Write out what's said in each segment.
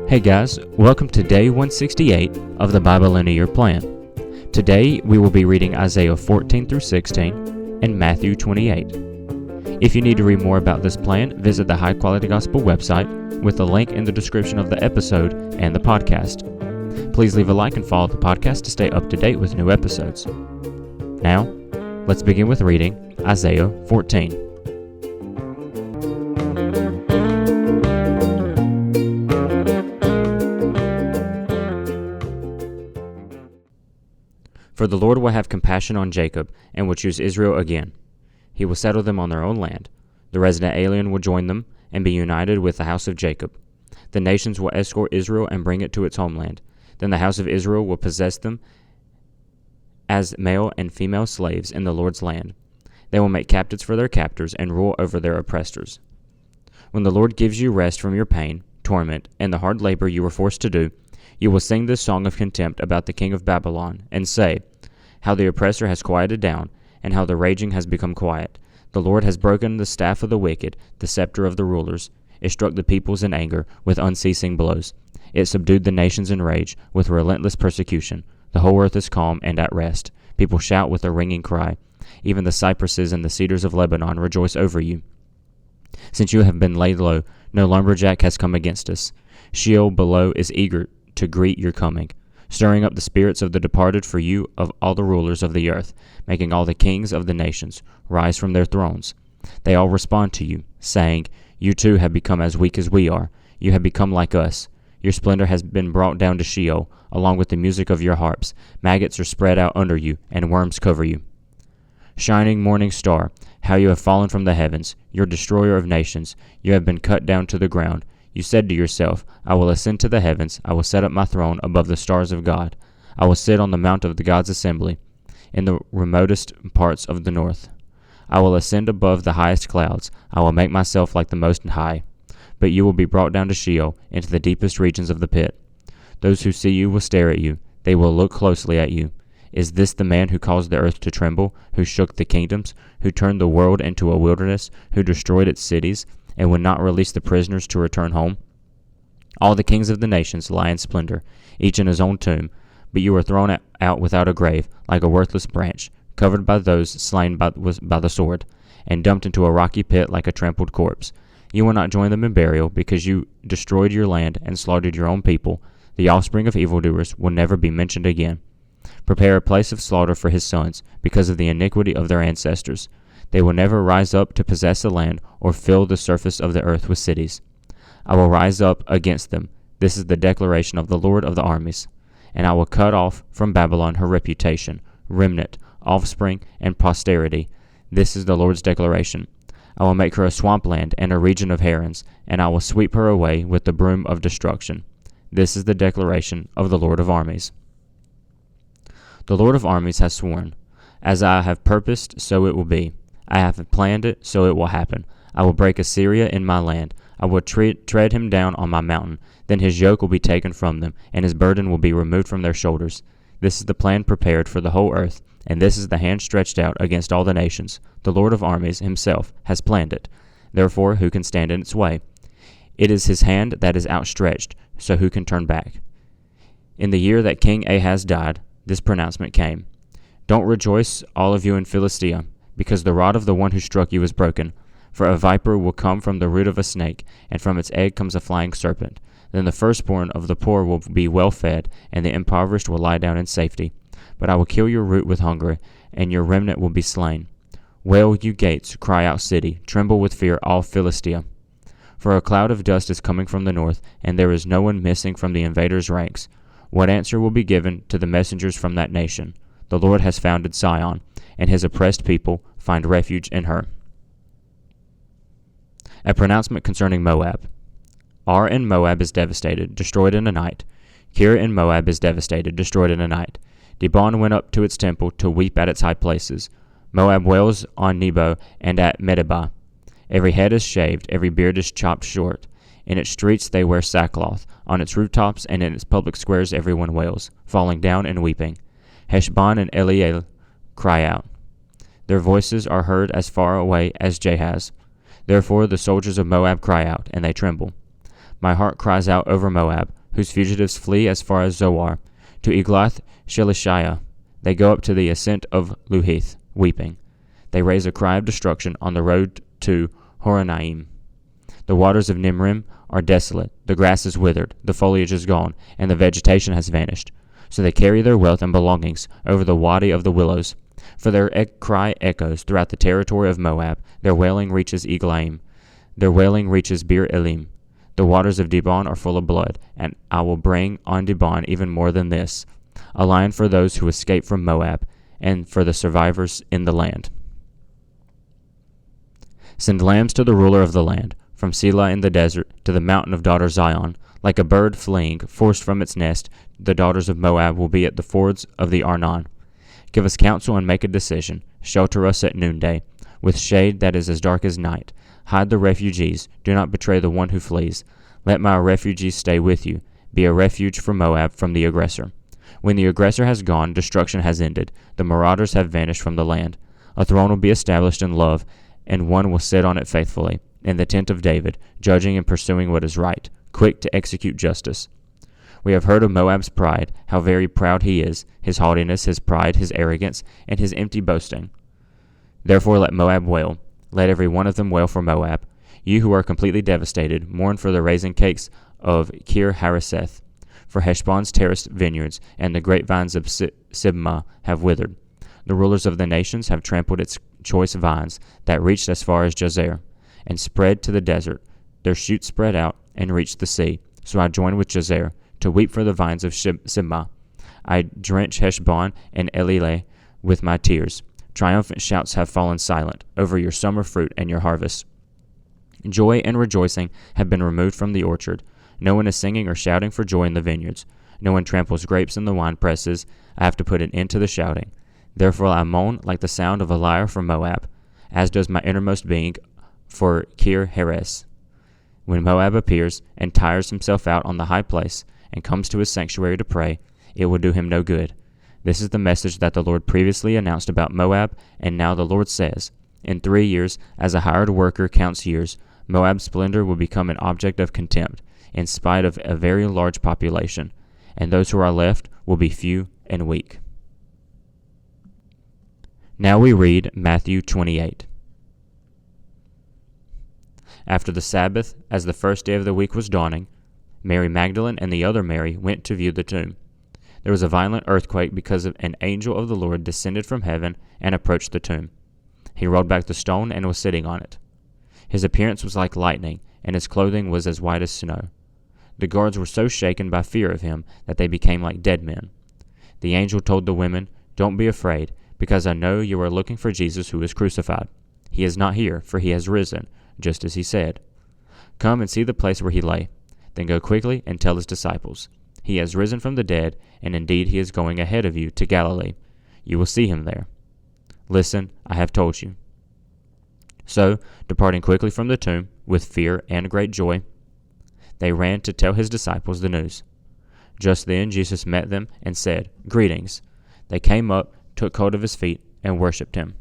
Hey guys, welcome to day 168 of the Bible in a Year plan. Today we will be reading Isaiah 14 through 16 and Matthew 28. If you need to read more about this plan, visit the High Quality Gospel website with the link in the description of the episode and the podcast. Please leave a like and follow the podcast to stay up to date with new episodes. Now, let's begin with reading Isaiah 14. For the Lord will have compassion on Jacob, and will choose Israel again. He will settle them on their own land. The resident alien will join them, and be united with the house of Jacob. The nations will escort Israel and bring it to its homeland. Then the house of Israel will possess them as male and female slaves in the Lord's land. They will make captives for their captors, and rule over their oppressors. When the Lord gives you rest from your pain, torment, and the hard labor you were forced to do, you will sing this song of contempt about the king of Babylon, and say, how the oppressor has quieted down, and how the raging has become quiet. The Lord has broken the staff of the wicked, the scepter of the rulers. It struck the peoples in anger with unceasing blows. It subdued the nations in rage with relentless persecution. The whole earth is calm and at rest. People shout with a ringing cry. Even the cypresses and the cedars of Lebanon rejoice over you. Since you have been laid low, no lumberjack has come against us. Sheol below is eager to greet your coming, stirring up the spirits of the departed for you of all the rulers of the earth, making all the kings of the nations rise from their thrones. They all respond to you, saying, you too have become as weak as we are. You have become like us. Your splendor has been brought down to Sheol, along with the music of your harps. Maggots are spread out under you, and worms cover you. Shining morning star, how you have fallen from the heavens, your destroyer of nations. You have been cut down to the ground. You said to yourself, I will ascend to the heavens, I will set up my throne above the stars of God. I will sit on the mount of the God's assembly, in the remotest parts of the north. I will ascend above the highest clouds, I will make myself like the Most High. But you will be brought down to Sheol, into the deepest regions of the pit. Those who see you will stare at you, they will look closely at you. Is this the man who caused the earth to tremble, who shook the kingdoms, who turned the world into a wilderness, who destroyed its cities, and would not release the prisoners to return home? All the kings of the nations lie in splendor, each in his own tomb, but you are thrown out without a grave, like a worthless branch, covered by those slain by the sword, and dumped into a rocky pit like a trampled corpse. You will not join them in burial, because you destroyed your land and slaughtered your own people. The offspring of evildoers will never be mentioned again. Prepare a place of slaughter for his sons, because of the iniquity of their ancestors. They will never rise up to possess the land or fill the surface of the earth with cities. I will rise up against them. This is the declaration of the Lord of the armies. And I will cut off from Babylon her reputation, remnant, offspring, and posterity. This is the Lord's declaration. I will make her a swampland and a region of herons, and I will sweep her away with the broom of destruction. This is the declaration of the Lord of armies. The Lord of armies has sworn, as I have purposed, so it will be. I have planned it, so it will happen. I will break Assyria in my land. I will tread him down on my mountain. Then his yoke will be taken from them, and his burden will be removed from their shoulders. This is the plan prepared for the whole earth, and this is the hand stretched out against all the nations. The Lord of armies himself has planned it. Therefore, who can stand in its way? It is his hand that is outstretched, so who can turn back? In the year that King Ahaz died, this pronouncement came. Don't rejoice, all of you in Philistia, because the rod of the one who struck you is broken. For a viper will come from the root of a snake, and from its egg comes a flying serpent. Then the firstborn of the poor will be well fed, and the impoverished will lie down in safety. But I will kill your root with hunger, and your remnant will be slain. Wail, you gates, cry out, city, tremble with fear, all Philistia. For a cloud of dust is coming from the north, and there is no one missing from the invaders' ranks. What answer will be given to the messengers from that nation? The Lord has founded Sion, and his oppressed people find refuge in her. A pronouncement concerning Moab. Ar in Moab is devastated, destroyed in a night. Kir in Moab is devastated, destroyed in a night. Dibon went up to its temple to weep at its high places. Moab wails on Nebo and at Medeba. Every head is shaved, every beard is chopped short. In its streets they wear sackcloth. On its rooftops and in its public squares everyone wails, falling down and weeping. Heshbon and Eliel cry out. Their voices are heard as far away as Jahaz. Therefore the soldiers of Moab cry out, and they tremble. My heart cries out over Moab, whose fugitives flee as far as Zoar. To Eglath Shelishiah they go up to the ascent of Luhith, weeping. They raise a cry of destruction on the road to Horonaim. The waters of Nimrim are desolate, the grass is withered, the foliage is gone, and the vegetation has vanished. So they carry their wealth and belongings over the Wadi of the Willows. For their cry echoes throughout the territory of Moab. Their wailing reaches Eglaim. Their wailing reaches Bir Elim. The waters of Dibon are full of blood, and I will bring on Dibon even more than this, a lion for those who escape from Moab, and for the survivors in the land. Send lambs to the ruler of the land, from Selah in the desert to the mountain of daughter Zion. Like a bird fleeing, forced from its nest, the daughters of Moab will be at the fords of the Arnon. Give us counsel and make a decision. Shelter us at noonday, with shade that is as dark as night. Hide the refugees. Do not betray the one who flees. Let my refugees stay with you. Be a refuge for Moab from the aggressor. When the aggressor has gone, destruction has ended. The marauders have vanished from the land. A throne will be established in love, and one will sit on it faithfully, in the tent of David, judging and pursuing what is right, quick to execute justice. We have heard of Moab's pride, how very proud he is, his haughtiness, his pride, his arrogance, and his empty boasting. Therefore let Moab wail. Let every one of them wail for Moab. You who are completely devastated, mourn for the raisin cakes of Kir Hareseth, for Heshbon's terraced vineyards and the grapevines of Sibmah have withered. The rulers of the nations have trampled its choice vines that reached as far as Jazer, and spread to the desert. Their shoots spread out and reached the sea. So I join with Jazer to weep for the vines of Sibmah. I drench Heshbon and Elileh with my tears. Triumphant shouts have fallen silent over your summer fruit and your harvest. Joy and rejoicing have been removed from the orchard. No one is singing or shouting for joy in the vineyards. No one tramples grapes in the wine presses. I have to put an end to the shouting. Therefore I moan like the sound of a lyre for Moab, as does my innermost being for Kir Heres. When Moab appears and tires himself out on the high place and comes to his sanctuary to pray, it will do him no good. This is the message that the Lord previously announced about Moab, and now the Lord says, in 3 years, as a hired worker counts years, Moab's splendor will become an object of contempt, in spite of a very large population, and those who are left will be few and weak. Now we read Matthew 28. After the Sabbath, as the first day of the week was dawning, Mary Magdalene and the other Mary went to view the tomb. There was a violent earthquake because an angel of the Lord descended from heaven and approached the tomb. He rolled back the stone and was sitting on it. His appearance was like lightning, and his clothing was as white as snow. The guards were so shaken by fear of him that they became like dead men. The angel told the women, "Don't be afraid, because I know you are looking for Jesus who was crucified. He is not here, for he has risen, just as he said. Come and see the place where he lay. Then go quickly and tell his disciples. He has risen from the dead, and indeed he is going ahead of you to Galilee. You will see him there. Listen, I have told you." So, departing quickly from the tomb, with fear and great joy, they ran to tell his disciples the news. Just then Jesus met them and said, "Greetings." They came up, took hold of his feet, and worshipped him.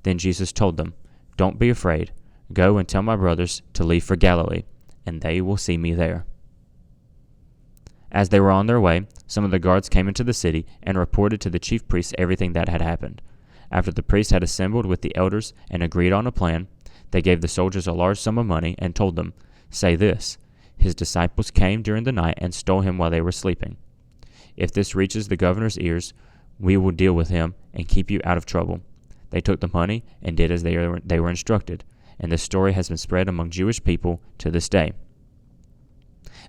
Then Jesus told them, "Don't be afraid. Go and tell my brothers to leave for Galilee, and they will see me there." As they were on their way, some of the guards came into the city and reported to the chief priests everything that had happened. After the priests had assembled with the elders and agreed on a plan, they gave the soldiers a large sum of money and told them, "Say this, his disciples came during the night and stole him while they were sleeping. If this reaches the governor's ears, we will deal with him and keep you out of trouble." They took the money and did as they were instructed, and this story has been spread among Jewish people to this day.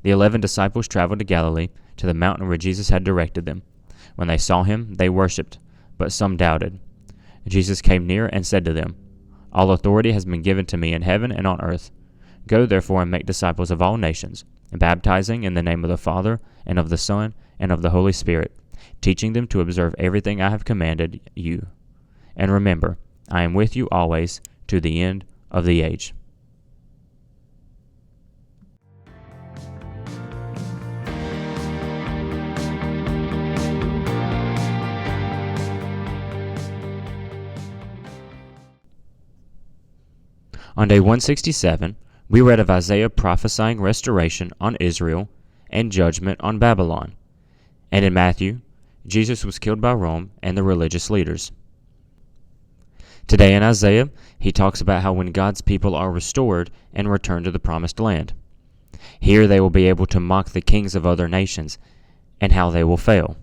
The 11 disciples traveled to Galilee, to the mountain where Jesus had directed them. When they saw him, they worshipped, but some doubted. Jesus came near and said to them, "All authority has been given to me in heaven and on earth. Go therefore and make disciples of all nations, baptizing in the name of the Father, and of the Son, and of the Holy Spirit, teaching them to observe everything I have commanded you. And remember, I am with you always, to the end of the age." On day 167, we read of Isaiah prophesying restoration on Israel and judgment on Babylon. And in Matthew, Jesus was killed by Rome and the religious leaders. Today in Isaiah, he talks about how when God's people are restored and return to the promised land, here they will be able to mock the kings of other nations, and how they will fail.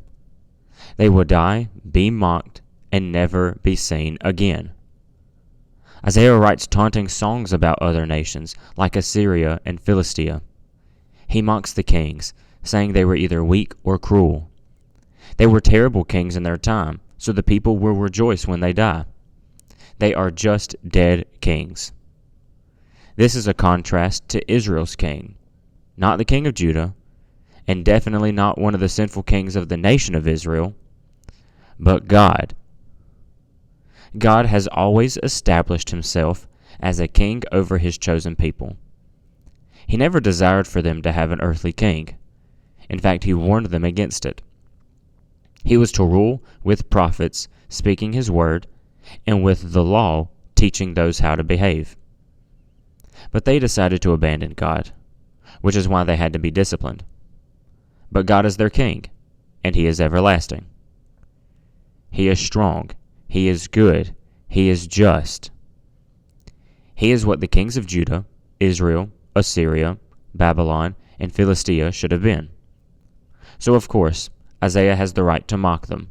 They will die, be mocked, and never be seen again. Isaiah writes taunting songs about other nations, like Assyria and Philistia. He mocks the kings, saying they were either weak or cruel. They were terrible kings in their time, so the people will rejoice when they die. They are just dead kings. This is a contrast to Israel's king, not the king of Judah, and definitely not one of the sinful kings of the nation of Israel, but God. God has always established himself as a king over his chosen people. He never desired for them to have an earthly king. In fact, he warned them against it. He was to rule with prophets, speaking his word, and with the law, teaching those how to behave. But they decided to abandon God, which is why they had to be disciplined. But God is their king, and he is everlasting. He is strong, he is good, he is just. He is what the kings of Judah, Israel, Assyria, Babylon, and Philistia should have been. So of course, Isaiah has the right to mock them,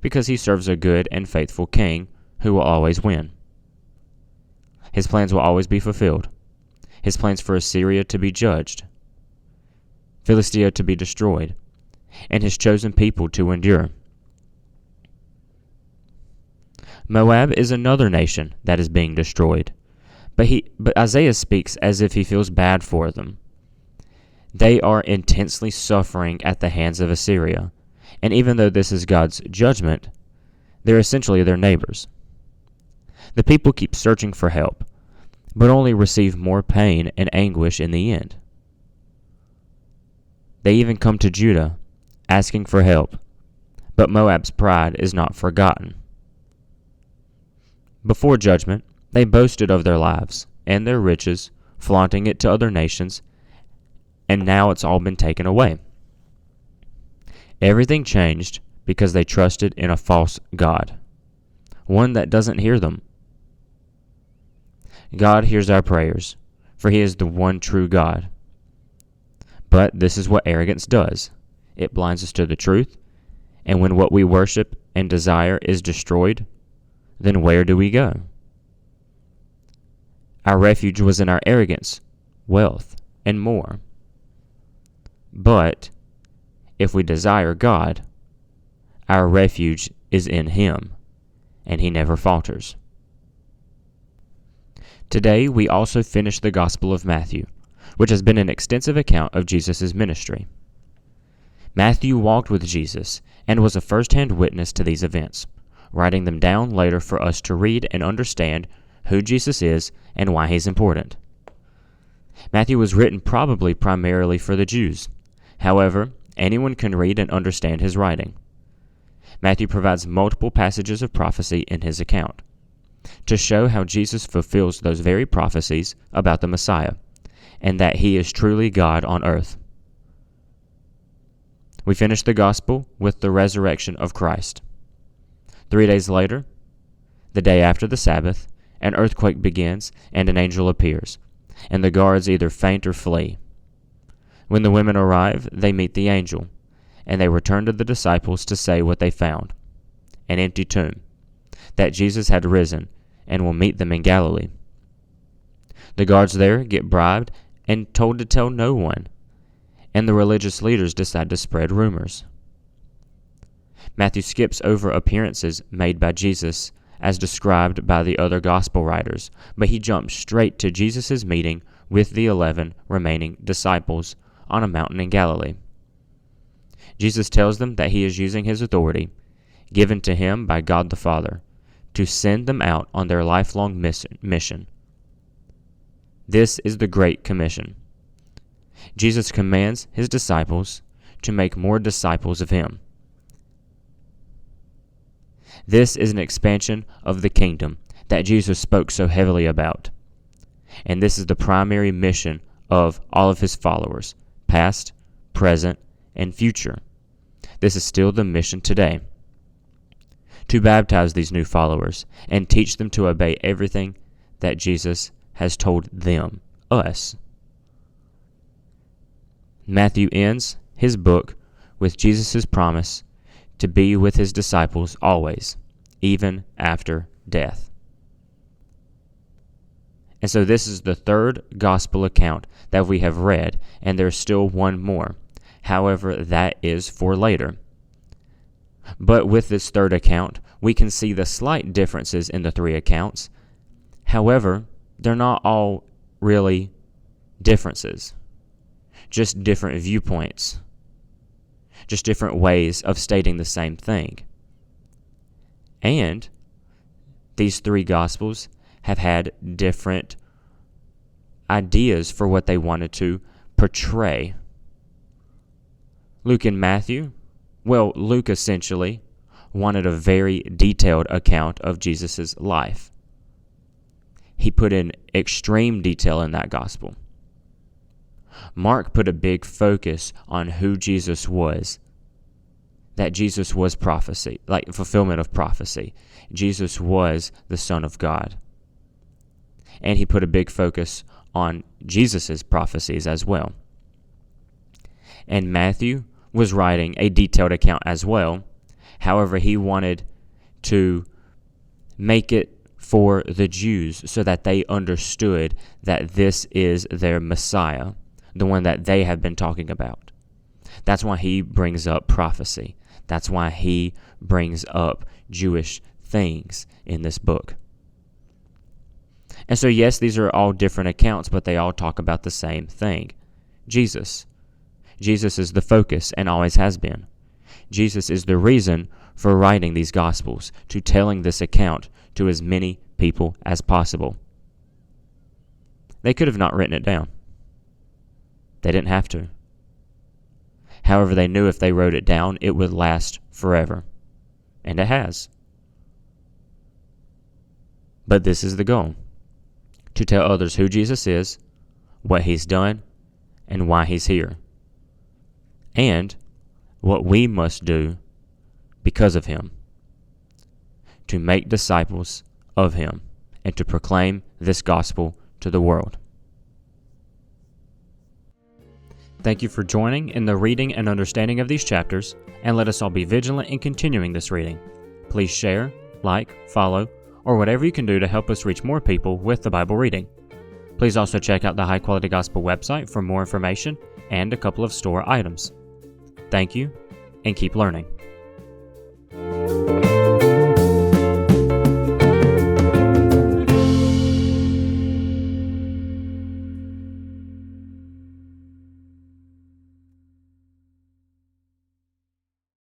because he serves a good and faithful king who will always win. His plans will always be fulfilled. His plans for Assyria to be judged, Philistia to be destroyed, and his chosen people to endure. Moab is another nation that is being destroyed, but Isaiah speaks as if he feels bad for them. They are intensely suffering at the hands of Assyria, and even though this is God's judgment, they're essentially their neighbors. The people keep searching for help, but only receive more pain and anguish in the end. They even come to Judah, asking for help, but Moab's pride is not forgotten. Before judgment, they boasted of their lives and their riches, flaunting it to other nations, and now it's all been taken away. Everything changed because they trusted in a false god, one that doesn't hear them. God hears our prayers, for he is the one true God. But this is what arrogance does. It blinds us to the truth, and when what we worship and desire is destroyed, then where do we go? Our refuge was in our arrogance, wealth, and more. But if we desire God, our refuge is in him, and he never falters. Today, we also finish the Gospel of Matthew, which has been an extensive account of Jesus' ministry. Matthew walked with Jesus and was a first-hand witness to these events, writing them down later for us to read and understand who Jesus is and why he's important. Matthew was written probably primarily for the Jews. However, anyone can read and understand his writing. Matthew provides multiple passages of prophecy in his account to show how Jesus fulfills those very prophecies about the Messiah, and that he is truly God on earth. We finish the gospel with the resurrection of Christ. 3 days later, the day after the Sabbath, an earthquake begins and an angel appears, and the guards either faint or flee. When the women arrive, they meet the angel, and they return to the disciples to say what they found: an empty tomb, that Jesus had risen and will meet them in Galilee. The guards there get bribed and told to tell no one, and the religious leaders decide to spread rumors. Matthew skips over appearances made by Jesus as described by the other gospel writers, but he jumps straight to Jesus' meeting with the 11 remaining disciples on a mountain in Galilee. Jesus tells them that he is using his authority, given to him by God the Father, to send them out on their lifelong mission. This is the Great Commission. Jesus commands his disciples to make more disciples of him. This is an expansion of the kingdom that Jesus spoke so heavily about. And this is the primary mission of all of his followers, past, present, and future. This is still the mission today, to baptize these new followers and teach them to obey everything that Jesus has told them, us. Matthew ends his book with Jesus' promise to be with his disciples always, even after death. And so this is the third gospel account that we have read, and there's still one more. However, that is for later. But with this third account, we can see the slight differences in the three accounts. However, they're not all really differences, just different viewpoints, just different ways of stating the same thing. And these three Gospels have had different ideas for what they wanted to portray. Luke and Matthew, Luke essentially wanted a very detailed account of Jesus' life. He put in extreme detail in that gospel. Mark put a big focus on who Jesus was, that Jesus was prophecy, like fulfillment of prophecy. Jesus was the Son of God. And he put a big focus on Jesus' prophecies as well. And Matthew was writing a detailed account as well. However, he wanted to make it for the Jews so that they understood that this is their Messiah, the one that they have been talking about. That's why he brings up prophecy. That's why he brings up Jewish things in this book. And so, yes, these are all different accounts, but they all talk about the same thing. Jesus. Jesus is the focus and always has been. Jesus is the reason for writing these Gospels, to telling this account to as many people as possible. They could have not written it down. They didn't have to. However, they knew if they wrote it down, it would last forever. And it has. But this is the goal: to tell others who Jesus is, what he's done, and why he's here. And what we must do because of him. To make disciples of him and to proclaim this gospel to the world. Thank you for joining in the reading and understanding of these chapters, and let us all be vigilant in continuing this reading. Please share, like, follow, or whatever you can do to help us reach more people with the Bible reading. Please also check out the High Quality Gospel website for more information and a couple of store items. Thank you, and keep learning.